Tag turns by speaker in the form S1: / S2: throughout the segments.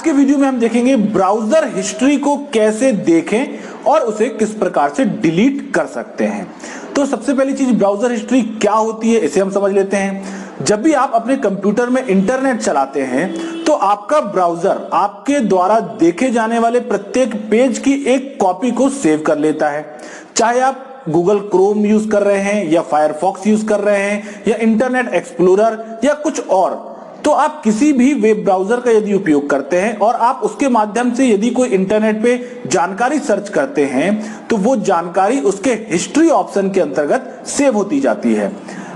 S1: के वीडियो में हम देखेंगे ब्राउजर हिस्ट्री को कैसे देखें और उसे किस प्रकार से डिलीट कर सकते हैं। तो सबसे पहली चीज, ब्राउजर हिस्ट्री क्या होती है इसे हम समझ लेते हैं। जब भी आप अपने कंप्यूटर में इंटरनेट चलाते हैं तो आपका ब्राउजर आपके द्वारा देखे जाने वाले प्रत्येक पेज की एक कॉपी को सेव कर लेता है। चाहे आप गूगल क्रोम यूज कर रहे हैं या फायरफॉक्स यूज कर रहे हैं या इंटरनेट एक्सप्लोरर या कुछ और, तो आप किसी भी वेब ब्राउजर का यदि उपयोग करते हैं और आप उसके माध्यम से यदि कोई इंटरनेट पे जानकारी सर्च करते हैं तो वो जानकारी उसके हिस्ट्री ऑप्शन के अंतर्गत सेव होती जाती है।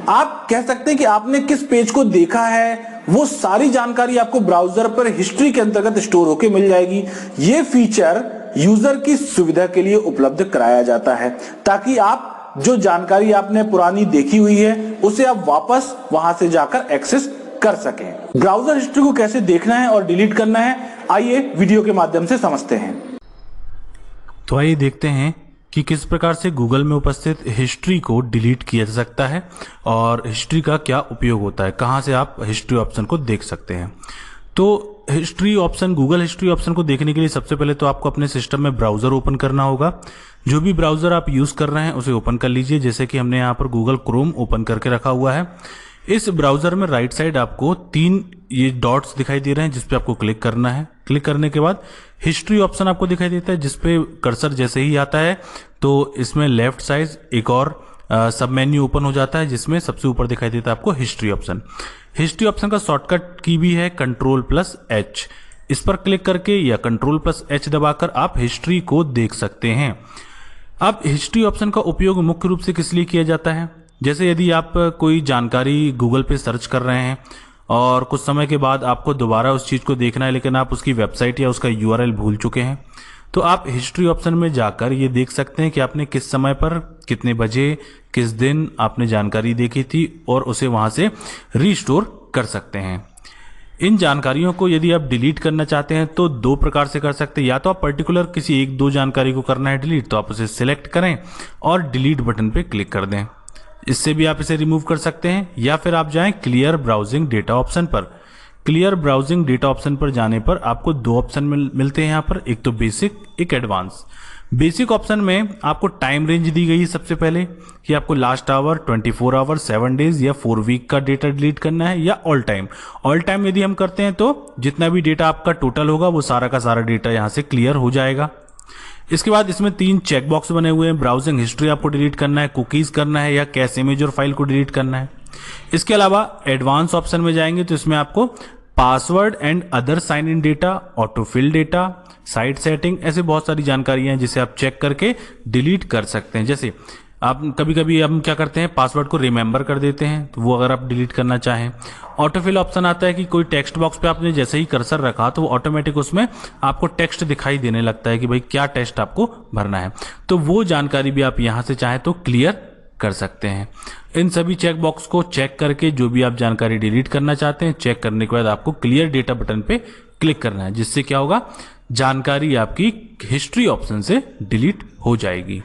S1: आप कह सकते हैं कि आपने किस पेज को देखा है, वो सारी जानकारी आपको ब्राउजर पर हिस्ट्री के अंतर्गत स्टोर होकर मिल जाएगी। ये फीचर यूजर की सुविधा के लिए उपलब्ध कराया जाता है ताकि आप जो जानकारी आपने पुरानी देखी हुई है उसे आप वापस वहां से जाकर एक्सेस कर सकें। ब्राउजर हिस्ट्री को कैसे देखना है और डिलीट करना है, आइए वीडियो के माध्यम से समझते हैं।
S2: तो आइए देखते हैं कि किस प्रकार से गूगल में उपस्थित हिस्ट्री को डिलीट किया जा सकता है और हिस्ट्री का क्या उपयोग होता है, कहां से आप हिस्ट्री ऑप्शन को देख सकते हैं। तो history option, Google history option को देखने के लिए सबसे पहले तो आपको अपने सिस्टम में ब्राउजर ओपन करना होगा। जो भी ब्राउजर आप यूज कर रहे हैं उसे ओपन कर लीजिए। जैसे कि हमने यहाँ पर गूगल क्रोम ओपन करके रखा हुआ है। इस ब्राउजर में राइट साइड आपको 3 ये डॉट्स दिखाई दे रहे हैं जिस पे आपको क्लिक करना है। क्लिक करने के बाद हिस्ट्री ऑप्शन आपको दिखाई देता है जिस पे कर्सर जैसे ही आता है तो इसमें लेफ्ट साइड एक और सब मेन्यू ओपन हो जाता है जिसमें सबसे ऊपर दिखाई देता है आपको हिस्ट्री ऑप्शन। हिस्ट्री ऑप्शन का शॉर्टकट की भी है Ctrl+H। इस पर क्लिक करके या Ctrl+H दबाकर आप हिस्ट्री को देख सकते हैं। अब हिस्ट्री ऑप्शन का उपयोग मुख्य रूप से किस लिए किया जाता है, जैसे यदि आप कोई जानकारी गूगल पे सर्च कर रहे हैं और कुछ समय के बाद आपको दोबारा उस चीज़ को देखना है लेकिन आप उसकी वेबसाइट या उसका URL भूल चुके हैं, तो आप हिस्ट्री ऑप्शन में जाकर ये देख सकते हैं कि आपने किस समय पर, कितने बजे, किस दिन आपने जानकारी देखी थी और उसे वहां से रीस्टोर कर सकते हैं। इन जानकारियों को यदि आप डिलीट करना चाहते हैं तो 2 प्रकार से कर सकते हैं। या तो आप पर्टिकुलर किसी 1-2 जानकारी को करना है डिलीट, तो आप उसे सिलेक्ट करें और डिलीट बटन पे क्लिक कर दें। इससे भी आप इसे रिमूव कर सकते हैं। या फिर आप जाएं क्लियर ब्राउजिंग डेटा ऑप्शन पर। क्लियर ब्राउजिंग डेटा ऑप्शन पर जाने पर आपको 2 ऑप्शन मिलते हैं यहाँ पर, एक तो बेसिक, एक एडवांस। बेसिक ऑप्शन में आपको टाइम रेंज दी गई है सबसे पहले कि आपको लास्ट आवर, 24 आवर, 7 डेज या 4 वीक का डेटा डिलीट करना है या ऑल टाइम। ऑल टाइम यदि हम करते हैं तो जितना भी डेटा आपका टोटल होगा वो सारा का सारा डेटा यहाँ से क्लियर हो जाएगा। इसके बाद इसमें 3 चेक बॉक्स बने हुए हैं। ब्राउजिंग हिस्ट्री आपको डिलीट करना है, कुकीज करना है या कैश इमेज और फाइल को डिलीट करना है। इसके अलावा एडवांस ऑप्शन में जाएंगे तो इसमें आपको password and other sign in data, autofill data, site setting, ऐसे बहुत सारी जानकारियां हैं जिसे आप चेक करके डिलीट कर सकते हैं। जैसे आप कभी कभी हम क्या करते हैं, पासवर्ड को रिमेंबर कर देते हैं, तो वो अगर आप डिलीट करना चाहें। ऑटोफिल ऑप्शन आता है कि कोई टेक्स्ट बॉक्स पे आपने जैसे ही कर्सर रखा तो वो ऑटोमेटिक उसमें आपको टेक्स्ट दिखाई देने लगता है कि भाई क्या टेक्स्ट आपको भरना है, तो वो जानकारी भी आप यहां से चाहें तो क्लियर कर सकते हैं। इन सभी चेक बॉक्स को चेक करके जो भी आप जानकारी डिलीट करना चाहते हैं, चेक करने के बाद आपको क्लियर डेटा बटन पे क्लिक करना है, जिससे क्या होगा, जानकारी आपकी हिस्ट्री ऑप्शन से डिलीट हो जाएगी।